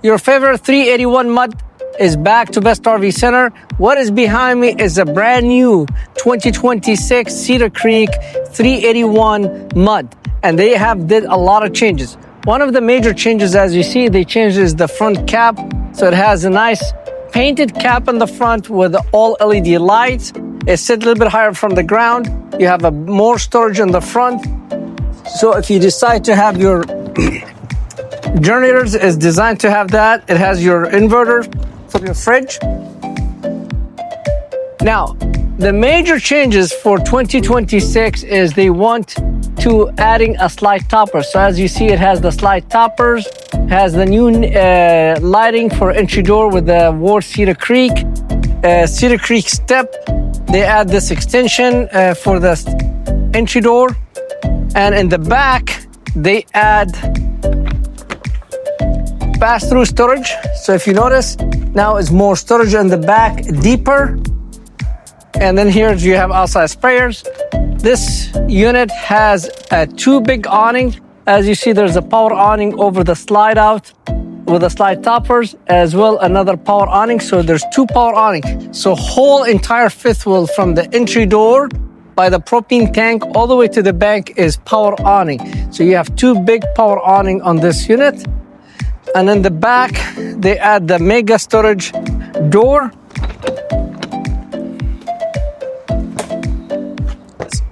Your favorite 381 mud is back to Best RV Center. What is behind me is a brand new 2026 Cedar Creek 381 mud. And they have did a lot of changes. One of the major changes, as you see, they changed is the front cap. So it has a nice painted cap in the front with all LED lights. It sits a little bit higher from the ground. You have more storage in the front. So if you decide to have your generators, is designed to have that. It has your inverter for your fridge. Now, the major changes for 2026 is they want to adding a slide topper. So as you see, it has the slide toppers, has the new lighting for entry door with the word Cedar Creek step. They add this extension for the entry door. And in the back, they add pass-through storage. So if you notice, now it's more storage in the back, deeper. And then here you have outside sprayers. This unit has two big awnings. As you see, there's a power awning over the slide out with the slide toppers, as well another power awning. So there's two power awnings. So whole entire fifth wheel from the entry door by the propane tank all the way to the bank is power awning. So you have two big power awning on this unit. And in the back, they add the mega storage door.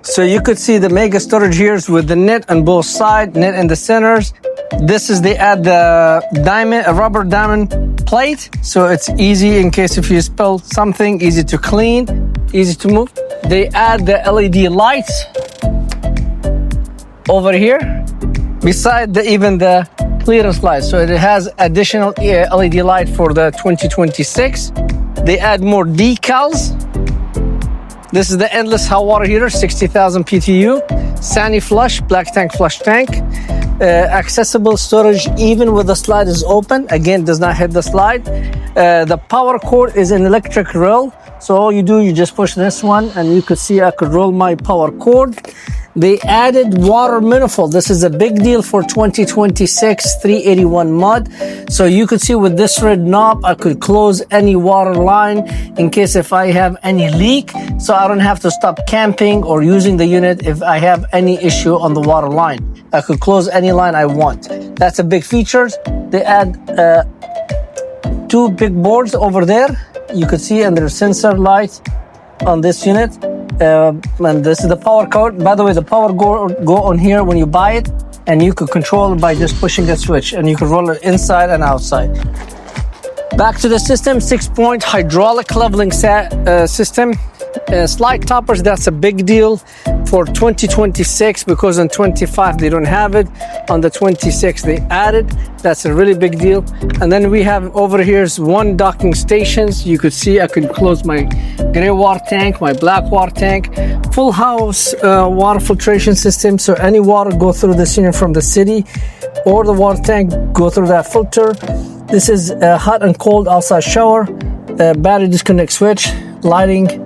So you could see the mega storage here with the net on both sides, net in the centers. This is, they add the diamond, a rubber diamond plate. So it's easy in case if you spill something, easy to clean, easy to move. They add the LED lights over here, beside even the clearance light. So it has additional LED light for the 2026. They add more decals. This is the endless hot water heater, 60,000 PTU, Sani flush, black tank flush tank, accessible storage even with the slide is open. Again, does not hit the slide. The power cord is an electric rail. So all you do, you just push this one and you could see I could roll my power cord. They added water manifold. This is a big deal for 2026 381 mud. So you could see with this red knob, I could close any water line in case if I have any leak. So I don't have to stop camping or using the unit if I have any issue on the water line. I could close any line I want. That's a big feature. They add two big boards over there. You could see, and there's sensor lights on this unit. And this is the power cord. By the way, the power go on here when you buy it, and you could control it by just pushing the switch, and you can roll it inside and outside. Back to the system, 6-point hydraulic leveling system. Slide toppers, that's a big deal for 2026 because in 25 they don't have it. On the 26 they added. That's a really big deal. And then we have over here's one docking stations. You could see I could close my gray water tank, my black water tank, full house water filtration system. So any water go through this unit from the city or the water tank go through that filter. This is a hot and cold outside shower, battery disconnect switch, lighting,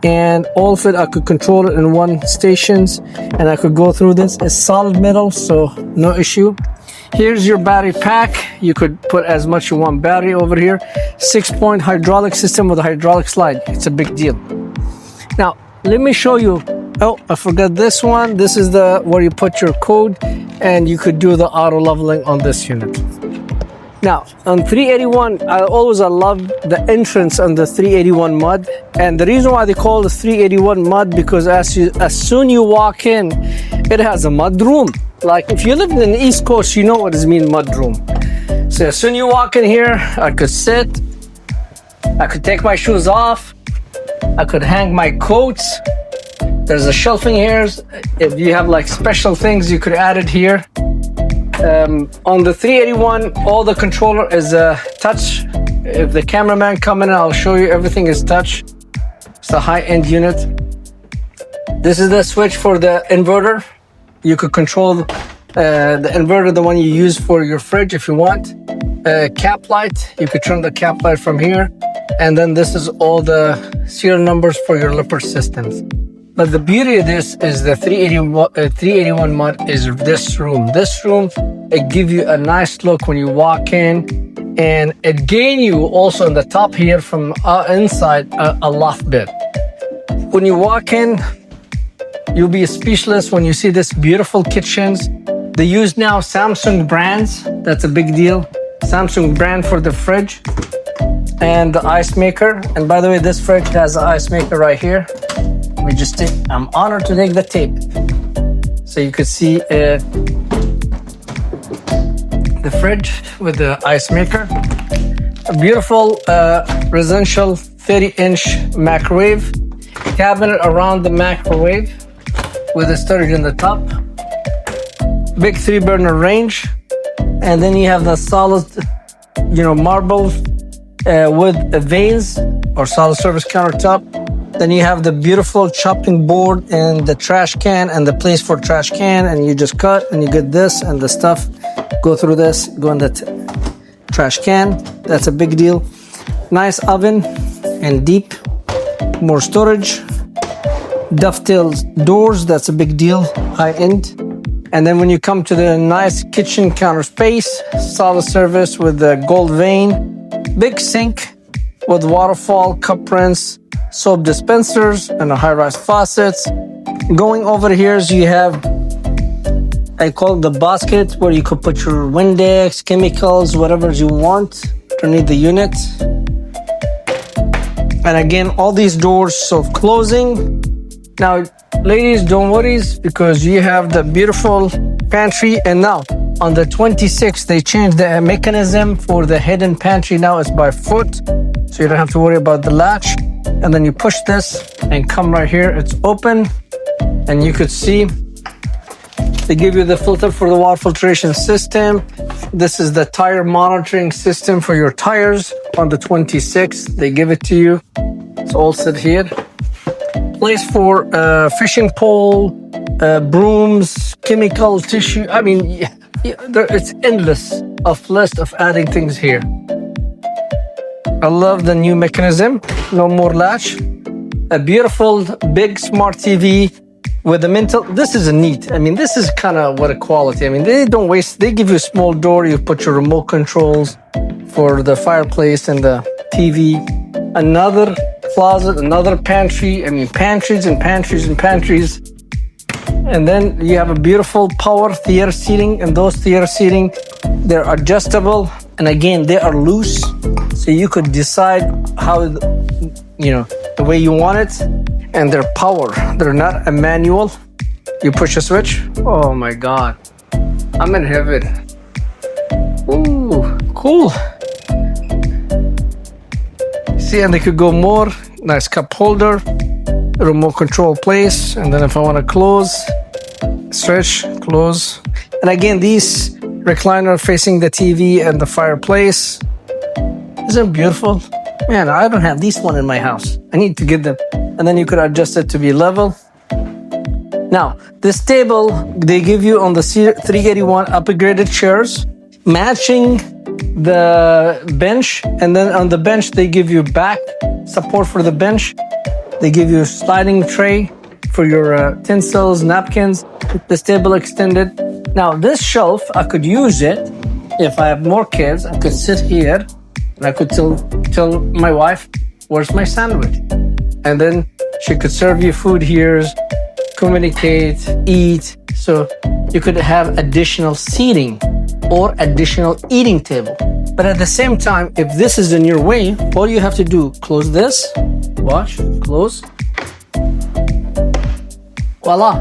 and all of it I could control it in one stations, and I could go through this. It's solid metal, so no issue. Here's your battery pack. You could put as much you want battery over here. 6-point hydraulic system with a hydraulic slide. It's a big deal. Now let me show you. Oh, I forgot this one. This is the where you put your code, and you could do the auto leveling on this unit. Now, on 381, I love the entrance on the 381 mud. And the reason why they call the 381 mud, because as soon you walk in, it has a mud room. Like if you live in the East Coast, you know what does mean mud room. So as soon you walk in here, I could sit, I could take my shoes off, I could hang my coats. There's a shelving here. If you have like special things, you could add it here. On the 381, all the controller is touch. If the cameraman come in, I'll show you everything is touch. It's a high-end unit. This is the switch for the inverter. You could control the inverter, the one you use for your fridge if you want. Cap light, you could turn the cap light from here. And then this is all the serial numbers for your Lippert systems. But the beauty of this is the 381 mud is this room. This room It gives you a nice look when you walk in, and it gain you also on the top here from inside a loft bed. When you walk in, you'll be speechless when you see this beautiful kitchens. They use now Samsung brands. That's a big deal. Samsung brand for the fridge and the ice maker. And by the way, this fridge has an ice maker right here. We just take, I'm honored to take the tape so you could see the fridge with the ice maker. A beautiful residential 30-inch microwave cabinet around the microwave with a storage in the top. Big 3-burner range, and then you have the solid, marble with veins or solid surface countertop. Then you have the beautiful chopping board and the trash can and the place for trash can, and you just cut and you get this and the stuff go through this, go in the trash can. That's a big deal. Nice oven and deep, more storage. Dovetail doors, that's a big deal, high end. And then when you come to the nice kitchen counter space, solid surface with the gold vein, big sink with waterfall, cup rinse, soap dispensers, and a high-rise faucets. Going over here, you have, I call it the basket, where you could put your Windex, chemicals, whatever you want underneath the unit. And again, all these doors self-closing. Now, ladies, don't worry, because you have the beautiful pantry. And now, on the 26th, they changed the mechanism for the hidden pantry. Now it's by foot, so you don't have to worry about the latch. And then you push this and come right here. It's open, and you could see they give you the filter for the water filtration system. This is the tire monitoring system for your tires. On the 26th, they give it to you. It's all set here. Place for fishing pole, brooms, chemical, tissue. I mean, it's endless of list of adding things here. I love the new mechanism. No more latch. A beautiful big smart TV with a mental. This is a neat. I mean, this is kind of what a quality. I mean, they don't waste. They give you a small door. You put your remote controls for the fireplace and the TV. Another closet, another pantry. I mean, pantries and pantries and pantries. And then you have a beautiful power theater seating, and those theater seating, they're adjustable, and again, they are loose, so you could decide how, the way you want it. And they're power. They're not a manual. You push a switch. Oh my God, I'm in heaven. Ooh, cool. See, and they could go more. Nice cup holder, remote control place, and then if I want to close, stretch, close. And again, these recliner facing the TV and the fireplace. Isn't it beautiful? Man, I don't have these one in my house. I need to get them. And then you could adjust it to be level. Now, this table, they give you on the Cedar 381 upgraded chairs, matching the bench. And then on the bench, they give you back support for the bench. They give you a sliding tray for your utensils, napkins. This table extended. Now, this shelf, I could use it if I have more kids. I could sit here and I could tell my wife, where's my sandwich? And then she could serve you food here, communicate, eat. So you could have additional seating or additional eating table. But at the same time, if this is in your way, all you have to do, close this, watch, close. Voila.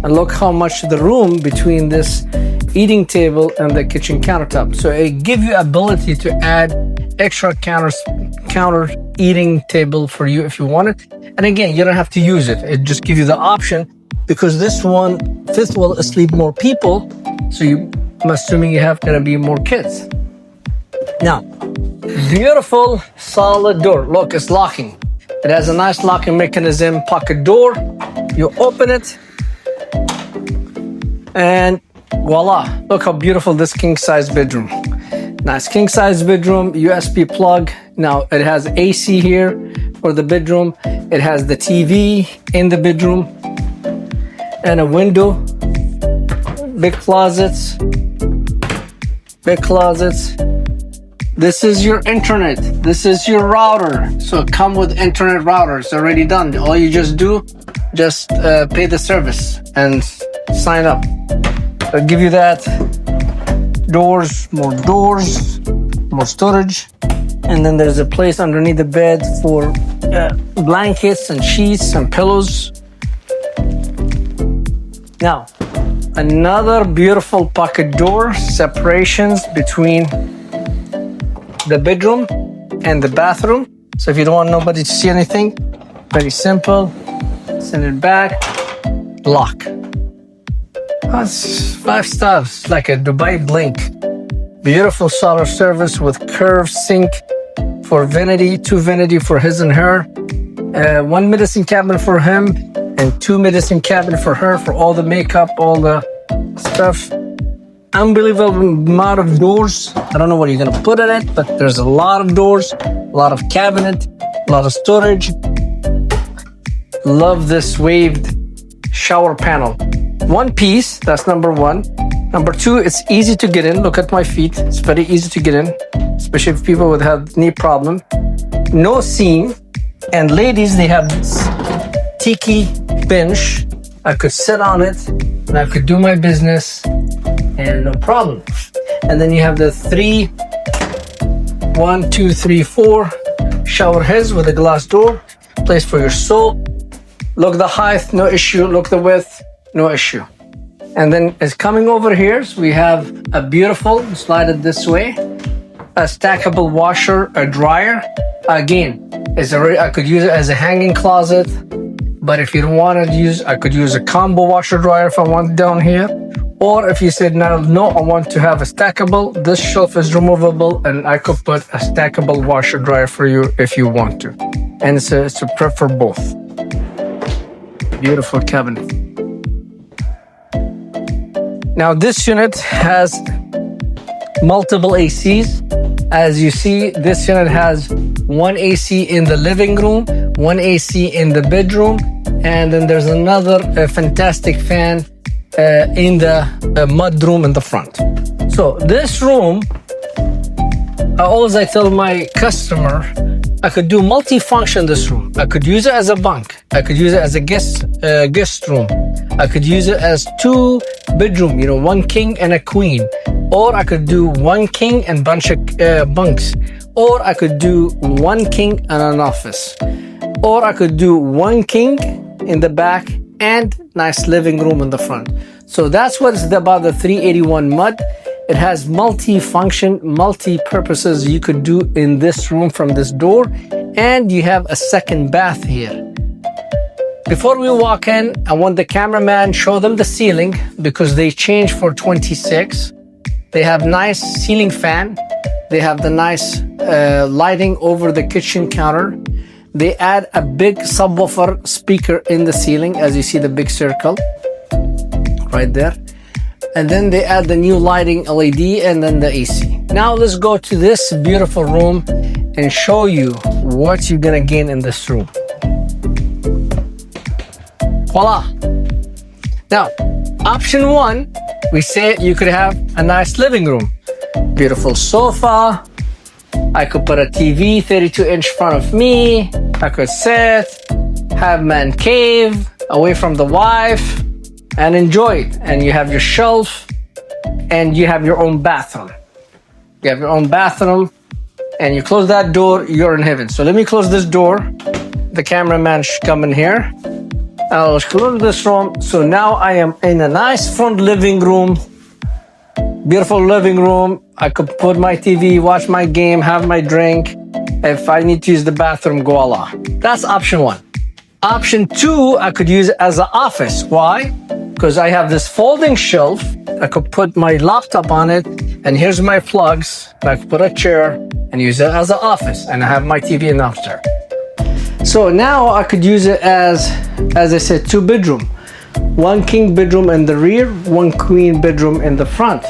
And look how much the room between this eating table and the kitchen countertop. So it gives you ability to add extra counter eating table for you if you want it. And again, you don't have to use it. It just gives you the option, because this one fifth will sleep more people. So I'm assuming you have gonna be more kids. Now, beautiful solid door. Look, it's locking. It has a nice locking mechanism, pocket door. You open it, and voila. Look how beautiful this king size bedroom. Nice king size bedroom, USB plug. Now it has AC here for the bedroom. It has the TV in the bedroom and a window, big closets, big closets. This is your internet. This is your router. So come with internet router. It's already done. All you just do, just pay the service and sign up. I'll give you that. Doors, more storage. And then there's a place underneath the bed for blankets and sheets and pillows. Now, another beautiful pocket door, separations between the bedroom and the bathroom. So if you don't want nobody to see anything, very simple. Send it back, lock. That's 5 stars, like a Dubai Blink. Beautiful solar service with curved sink for vanity, 2 vanity for his and her, 1 medicine cabinet for him, and 2 medicine cabinet for her for all the makeup, all the stuff. Unbelievable amount of doors. I don't know what you're gonna put in it, but there's a lot of doors, a lot of cabinet, a lot of storage. Love this waved shower panel. 1 piece, that's number 1. Number 2, it's easy to get in. Look at my feet. It's very easy to get in, especially if people would have knee problem. No seam. And ladies, they have this tiki bench. I could sit on it and I could do my business and no problem. And then you have the 1, 2, 3, 4 shower heads with a glass door, place for your soap. Look the height, no issue. Look the width, no issue. And then it's coming over here. So we have a beautiful, slide it this way, a stackable washer, a dryer. Again, I could use it as a hanging closet. But if you don't want to use, I could use a combo washer dryer if I want down here. Or if you said, no, I want to have a stackable, this shelf is removable and I could put a stackable washer dryer for you if you want to. And it's a prefer both. Beautiful cabinet. Now this unit has multiple ACs. As you see, this unit has 1 AC in the living room, 1 AC in the bedroom, and then there's another fantastic fan in the mud room in the front. So this room, I tell my customer, I could do multifunction this room. I could use it as a bunk. I could use it as a guest room. I could use it as 2 bedroom, 1 king and a queen. Or I could do 1 king and bunch of bunks. Or I could do 1 king and an office. Or I could do 1 king in the back and nice living room in the front. So that's what's about the 381 mud. It has multi-function, multi-purposes you could do in this room from this door. And you have a second bath here. Before we walk in, I want the cameraman show them the ceiling because they changed for 26. They have nice ceiling fan. They have the nice lighting over the kitchen counter. They add a big subwoofer speaker in the ceiling, as you see the big circle right there. And then they add the new lighting LED and then the AC. Now let's go to this beautiful room and show you what you're gonna gain in this room. Voila. Now, option 1, we say you could have a nice living room. Beautiful sofa. I could put a TV 32-inch in front of me. I could sit, have man cave away from the wife and enjoy it. And you have your shelf and you have your own bathroom. You have your own bathroom and you close that door, you're in heaven. So let me close this door. The cameraman should come in here. I'll close this room. So now I am in a nice front living room. Beautiful living room. I could put my TV, watch my game, have my drink. If I need to use the bathroom, voila. That's option 1. Option 2, I could use it as an office. Why? Because I have this folding shelf. I could put my laptop on it, and here's my plugs. I could put a chair and use it as an office, and I have my TV in upstairs. So now I could use it as I said, 2 bedroom. 1 king bedroom in the rear, 1 queen bedroom in the front.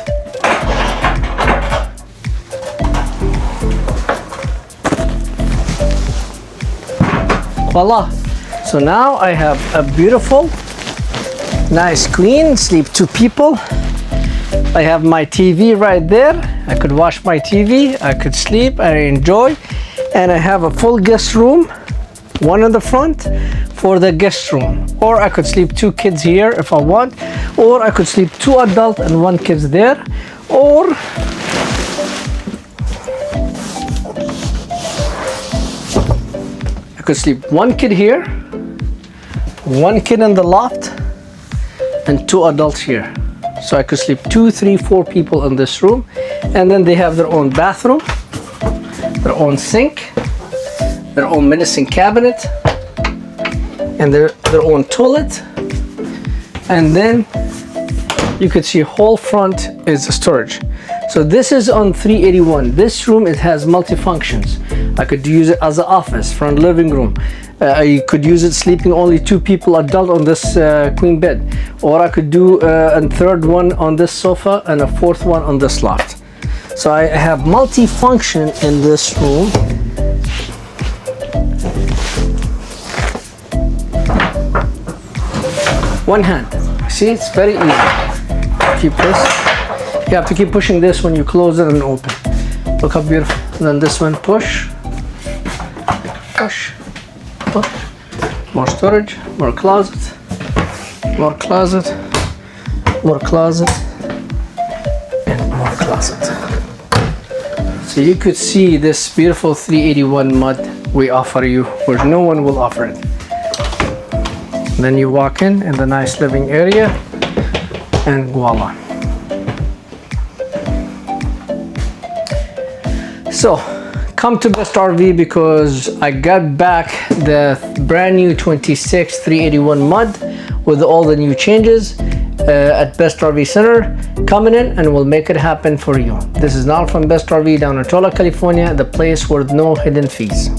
Voila. So now I have a beautiful, nice queen, sleep 2 people. I have my TV right there. I could watch my TV, I could sleep, I enjoy, and I have a full guest room, one in the front for the guest room. Or I could sleep 2 kids here if I want, or I could sleep 2 adults and 1 kids there, or I could sleep 1 kid here, 1 kid in the loft, and 2 adults here. So I could sleep 2, 3, 4 people in this room. And then they have their own bathroom, their own sink, their own medicine cabinet, and their own toilet. And then you could see whole front is the storage. So this is on 381. This room, it has multi-functions. I could use it as an office, front living room. I could use it sleeping only 2 people adult on this queen bed, or I could do a 3rd one on this sofa and a 4th one on this loft. So I have multi-function in this room. One hand. See, it's very easy. Keep this. You have to keep pushing this when you close it and open. Look how beautiful. And then this one, push, push. More storage, more closet, more closet, more closet, and more closet. So you could see this beautiful 381 mud we offer you, where no one will offer it. Then you walk in the nice living area, and voila. So come to Best RV because I got back the brand new 26 381 mud with all the new changes at Best RV Center. Coming in and we'll make it happen for you. This is Nal from Best RV down in Tola, California, the place with no hidden fees.